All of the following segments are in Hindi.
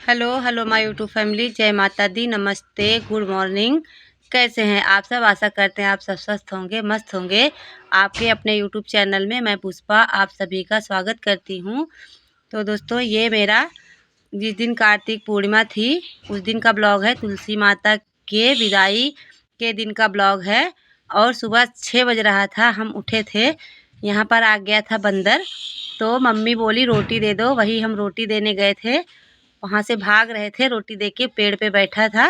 Hello hello my YouTube family, जय माता दी, नमस्ते, गुड मॉर्निंग। कैसे हैं आप सब? आशा करते हैं आप सब स्वस्थ होंगे, मस्त होंगे। आपके अपने यूट्यूब चैनल में मैं पुष्पा आप सभी का स्वागत करती हूं। तो दोस्तों, ये मेरा जिस दिन कार्तिक पूर्णिमा थी उस दिन का ब्लॉग है। तुलसी माता के विदाई के दिन का ब्लॉग है। और सुबह 6 बज रहा था, हम उठे थे। यहाँ पर आ गया था बंदर, तो मम्मी बोली रोटी दे दो। वही हम रोटी देने गए थे, वहाँ से भाग रहे थे। रोटी देके पेड़ पे बैठा था।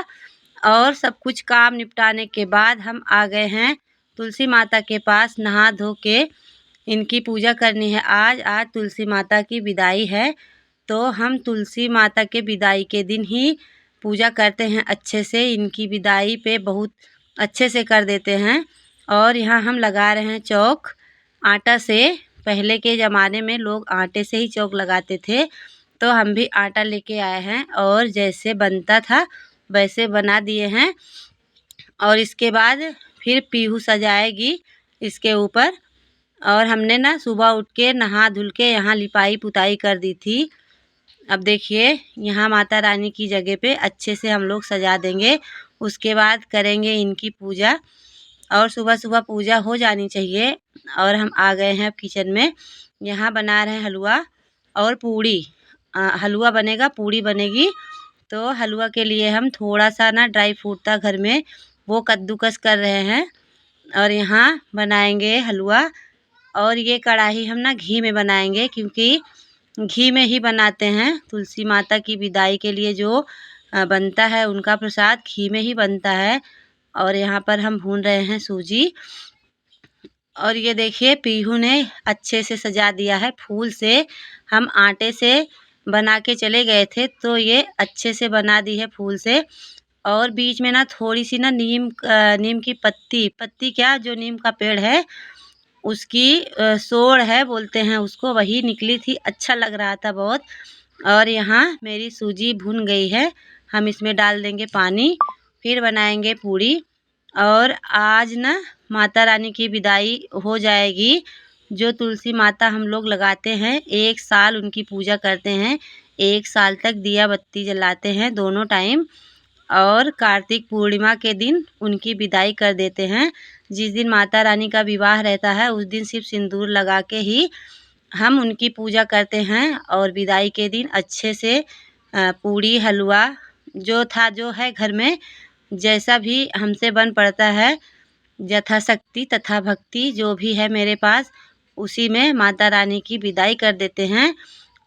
और सब कुछ काम निपटाने के बाद हम आ गए हैं तुलसी माता के पास, नहा धो के इनकी पूजा करनी है। आज आज तुलसी माता की विदाई है, तो हम तुलसी माता के विदाई के दिन ही पूजा करते हैं अच्छे से। इनकी विदाई पे बहुत अच्छे से कर देते हैं। और यहाँ हम लगा रहे हैं चौक आटा से। पहले के ज़माने में लोग आटे से ही चौक लगाते थे, तो हम भी आटा लेके आए हैं और जैसे बनता था वैसे बना दिए हैं। और इसके बाद फिर पीहू सजाएगी इसके ऊपर। और हमने ना सुबह उठ के नहा धुल के यहाँ लिपाई पुताई कर दी थी। अब देखिए, यहाँ माता रानी की जगह पे अच्छे से हम लोग सजा देंगे। उसके बाद करेंगे इनकी पूजा। और सुबह सुबह पूजा हो जानी चाहिए। और हम आ गए हैं किचन में। यहाँ बना रहे हैं हलवा और पूड़ी। हलवा बनेगा, पूड़ी बनेगी। तो हलवा के लिए हम थोड़ा सा ना ड्राई फ्रूट था घर में, वो कद्दूकस कर रहे हैं। और यहाँ बनाएंगे हलवा। और ये कढ़ाई हम ना घी में बनाएंगे, क्योंकि घी में ही बनाते हैं। तुलसी माता की विदाई के लिए जो बनता है उनका प्रसाद घी में ही बनता है। और यहाँ पर हम भून रहे हैं सूजी। और ये देखिए, पीहू ने अच्छे से सजा दिया है फूल से। हम आटे से बना के चले गए थे, तो ये अच्छे से बना दी है फूल से। और बीच में ना थोड़ी सी ना नीम की पत्ती क्या, जो नीम का पेड़ है उसकी सोड़ है बोलते हैं उसको, वही निकली थी। अच्छा लग रहा था बहुत। और यहाँ मेरी सूजी भुन गई है, हम इसमें डाल देंगे पानी, फिर बनाएंगे पूड़ी। और आज ना माता रानी की विदाई हो जाएगी। जो तुलसी माता हम लोग लगाते हैं, 1 साल उनकी पूजा करते हैं, 1 साल तक दिया बत्ती जलाते हैं दोनों टाइम। और कार्तिक पूर्णिमा के दिन उनकी विदाई कर देते हैं। जिस दिन माता रानी का विवाह रहता है उस दिन सिर्फ सिंदूर लगा के ही हम उनकी पूजा करते हैं। और विदाई के दिन अच्छे से पूड़ी हलवा जो है घर में, जैसा भी हमसे बन पड़ता है, यथाशक्ति तथा भक्ति जो भी है मेरे पास, उसी में माता रानी की विदाई कर देते हैं।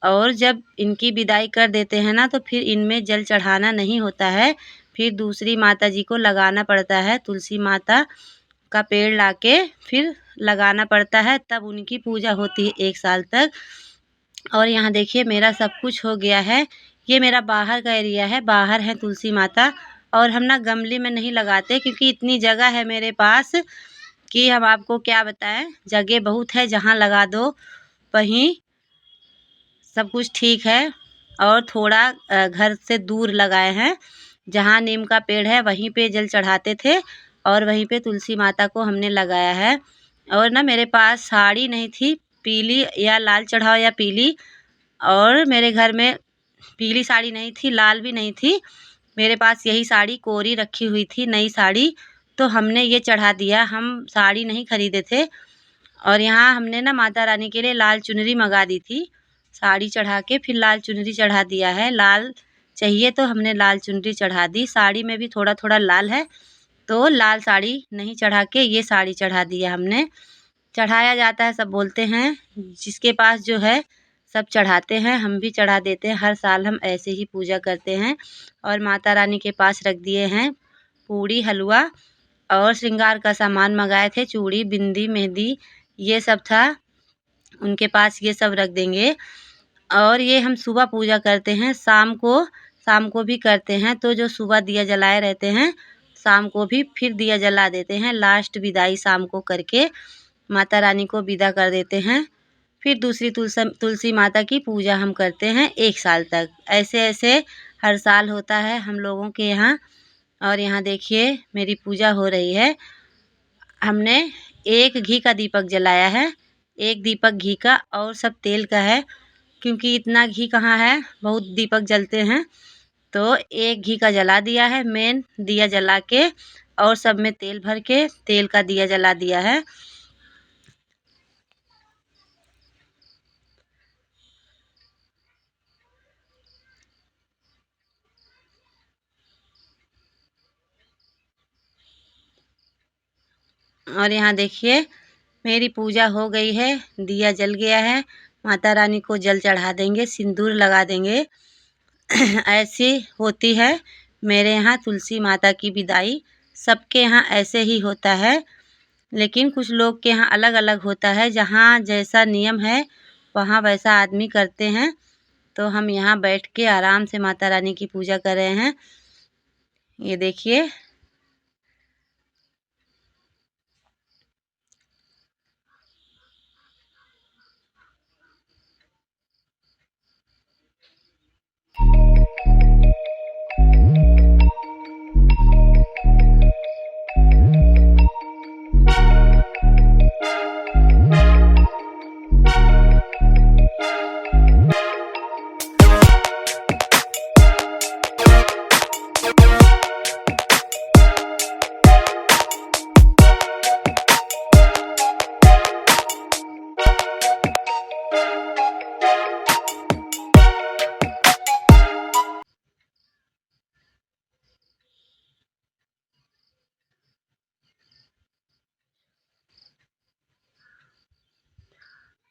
और जब इनकी विदाई कर देते हैं ना, तो फिर इनमें जल चढ़ाना नहीं होता है, फिर दूसरी माता जी को लगाना पड़ता है। तुलसी माता का पेड़ लाके फिर लगाना पड़ता है, तब उनकी पूजा होती है 1 साल तक। और यहाँ देखिए, मेरा सब कुछ हो गया है। ये मेरा बाहर का एरिया है, बाहर है तुलसी माता। और हम ना गमले में नहीं लगाते, क्योंकि इतनी जगह है मेरे पास कि हम आपको क्या बताएं। जगह बहुत है, जहाँ लगा दो वहीं सब कुछ ठीक है। और थोड़ा घर से दूर लगाए हैं, जहाँ नीम का पेड़ है वहीं पे जल चढ़ाते थे, और वहीं पे तुलसी माता को हमने लगाया है। और ना मेरे पास साड़ी नहीं थी, पीली या लाल चढ़ाओ या पीली। और मेरे घर में पीली साड़ी नहीं थी, लाल भी नहीं थी। मेरे पास यही साड़ी कोरी रखी हुई थी, नई साड़ी, तो हमने ये चढ़ा दिया। हम साड़ी नहीं खरीदे थे। और यहाँ हमने ना माता रानी के लिए लाल चुनरी मंगा दी थी। साड़ी चढ़ा के फिर लाल चुनरी चढ़ा दिया है। लाल चाहिए तो हमने लाल चुनरी चढ़ा दी। साड़ी में भी थोड़ा थोड़ा लाल है, तो लाल साड़ी नहीं चढ़ा के ये साड़ी चढ़ा दिया हमने। चढ़ाया जाता है, सब बोलते हैं, जिसके पास जो है सब चढ़ाते हैं, हम भी चढ़ा देते हैं। हर साल हम ऐसे ही पूजा करते हैं। और माता रानी के पास रख दिए हैं पूड़ी हलवा। और श्रृंगार का सामान मंगाए थे, चूड़ी बिंदी मेहंदी ये सब था, उनके पास ये सब रख देंगे। और ये हम सुबह पूजा करते हैं, शाम को भी करते हैं। तो जो सुबह दिया जलाए रहते हैं, शाम को भी फिर दिया जला देते हैं। लास्ट विदाई शाम को करके माता रानी को विदा कर देते हैं। फिर दूसरी तुलसी माता की पूजा हम करते हैं 1 साल तक। ऐसे ऐसे हर साल होता है हम लोगों के यहाँ। और यहाँ देखिए, मेरी पूजा हो रही है। हमने एक घी का दीपक जलाया है, एक दीपक घी का, और सब तेल का है, क्योंकि इतना घी कहाँ है, बहुत दीपक जलते हैं। तो एक घी का जला दिया है मेन दिया जला के, और सब में तेल भर के तेल का दिया जला दिया है। और यहाँ देखिए मेरी पूजा हो गई है, दिया जल गया है। माता रानी को जल चढ़ा देंगे, सिंदूर लगा देंगे। ऐसी होती है मेरे यहाँ तुलसी माता की विदाई। सबके यहाँ ऐसे ही होता है, लेकिन कुछ लोग के यहाँ अलग अलग होता है। जहाँ जैसा नियम है वहाँ वैसा आदमी करते हैं। तो हम यहाँ बैठ के आराम से माता रानी की पूजा कर रहे हैं। ये देखिए।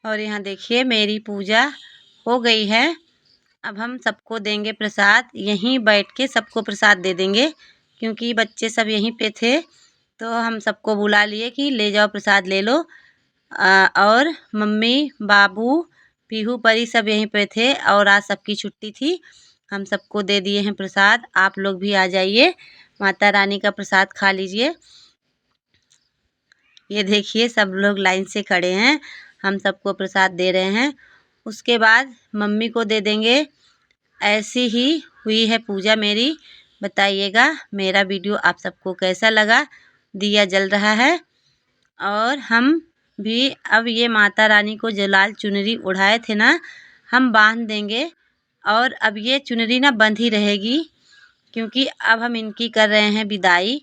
और यहाँ देखिए मेरी पूजा हो गई है। अब हम सबको देंगे प्रसाद, यहीं बैठ के सबको प्रसाद दे देंगे, क्योंकि बच्चे सब यहीं पे थे। तो हम सबको बुला लिए कि ले जाओ प्रसाद ले लो। और मम्मी बाबू पीहू परी सब यहीं पे थे, और आज सबकी छुट्टी थी। हम सबको दे दिए हैं प्रसाद। आप लोग भी आ जाइए, माता रानी का प्रसाद खा लीजिए। ये देखिए सब लोग लाइन से खड़े हैं, हम सबको प्रसाद दे रहे हैं। उसके बाद मम्मी को दे देंगे। ऐसी ही हुई है पूजा मेरी। बताइएगा मेरा वीडियो आप सबको कैसा लगा। दिया जल रहा है, और हम भी अब ये माता रानी को जो लाल चुनरी उड़ाए थे ना, हम बांध देंगे। और अब ये चुनरी ना बंध ही रहेगी, क्योंकि अब हम इनकी कर रहे हैं विदाई।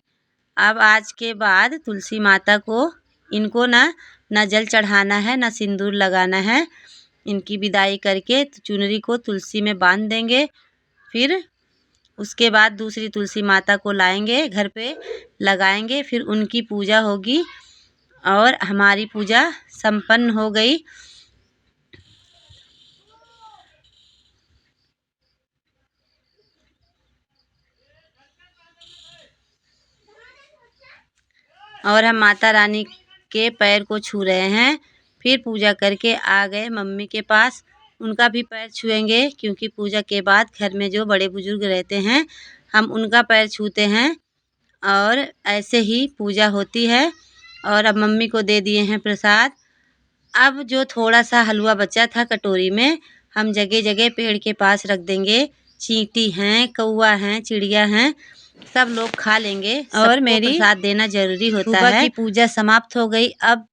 अब आज के बाद तुलसी माता को इनको ना जल चढ़ाना है, ना सिंदूर लगाना है। इनकी विदाई करके चुनरी को तुलसी में बांध देंगे। फिर उसके बाद दूसरी तुलसी माता को लाएंगे, घर पे लगाएंगे, फिर उनकी पूजा होगी और हमारी पूजा संपन्न हो गई। और हम माता रानी के पैर को छू रहे हैं। फिर पूजा करके आ गए मम्मी के पास, उनका भी पैर छुएंगे, क्योंकि पूजा के बाद घर में जो बड़े बुजुर्ग रहते हैं हम उनका पैर छूते हैं। और ऐसे ही पूजा होती है। और अब मम्मी को दे दिए हैं प्रसाद। अब जो थोड़ा सा हलवा बचा था कटोरी में, हम जगह जगह पेड़ के पास रख देंगे। चींटी हैं, कौवा हैं, चिड़िया हैं, सब लोग खा लेंगे। और मेरी प्रसाद देना जरूरी होता है। सुबह की पूजा समाप्त हो गई। अब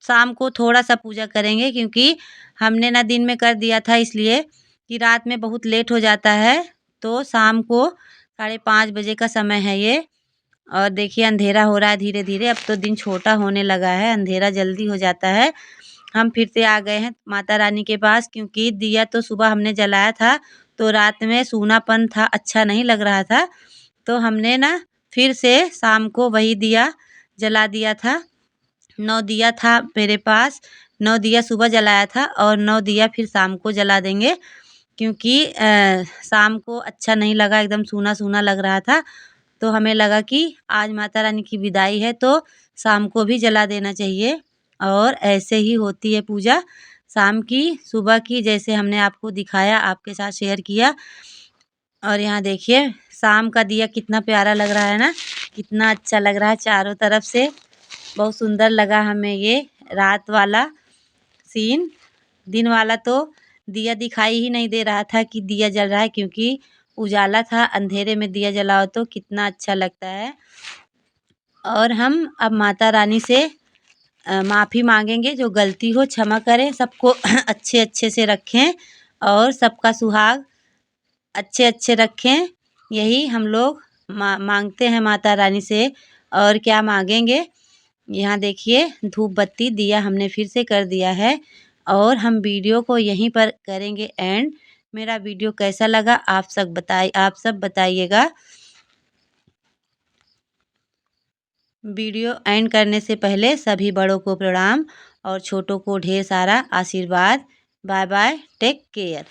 शाम को थोड़ा सा पूजा करेंगे, क्योंकि हमने ना दिन में कर दिया था, इसलिए कि रात में बहुत लेट हो जाता है। तो शाम को 5:30 बजे का समय है ये। और देखिए अंधेरा हो रहा है धीरे धीरे। अब तो दिन छोटा होने लगा है, अंधेरा जल्दी हो जाता है। हम फिर से आ गए हैं माता रानी के पास, क्योंकि दिया तो सुबह हमने जलाया था, तो रात में सूनापन था, अच्छा नहीं लग रहा था। तो हमने ना फिर से शाम को वही दिया जला दिया था। 9 दिया था मेरे पास, 9 दिया सुबह जलाया था, और 9 दिया फिर शाम को जला देंगे, क्योंकि शाम को अच्छा नहीं लगा, एकदम सूना सूना लग रहा था। तो हमें लगा कि आज माता रानी की विदाई है, तो शाम को भी जला देना चाहिए। और ऐसे ही होती है पूजा शाम की। सुबह की जैसे हमने आपको दिखाया, आपके साथ शेयर किया। और यहाँ देखिए शाम का दिया कितना प्यारा लग रहा है ना, कितना अच्छा लग रहा है चारों तरफ से। बहुत सुंदर लगा हमें ये रात वाला सीन। दिन वाला तो दिया दिखाई ही नहीं दे रहा था कि दिया जल रहा है, क्योंकि उजाला था। अंधेरे में दिया जलाओ तो कितना अच्छा लगता है। और हम अब माता रानी से माफ़ी मांगेंगे, जो गलती हो क्षमा करें, सबको अच्छे अच्छे से रखें, और सबका सुहाग अच्छे अच्छे रखें। यही हम लोग मांगते हैं माता रानी से। और क्या मांगेंगे, यहाँ देखिए धूप बत्ती दिया हमने फिर से कर दिया है। और हम वीडियो को यहीं पर करेंगे एंड। मेरा वीडियो कैसा लगा आप सब बताइएगा। वीडियो एंड करने से पहले सभी बड़ों को प्रणाम और छोटों को ढेर सारा आशीर्वाद। Bye bye, take care.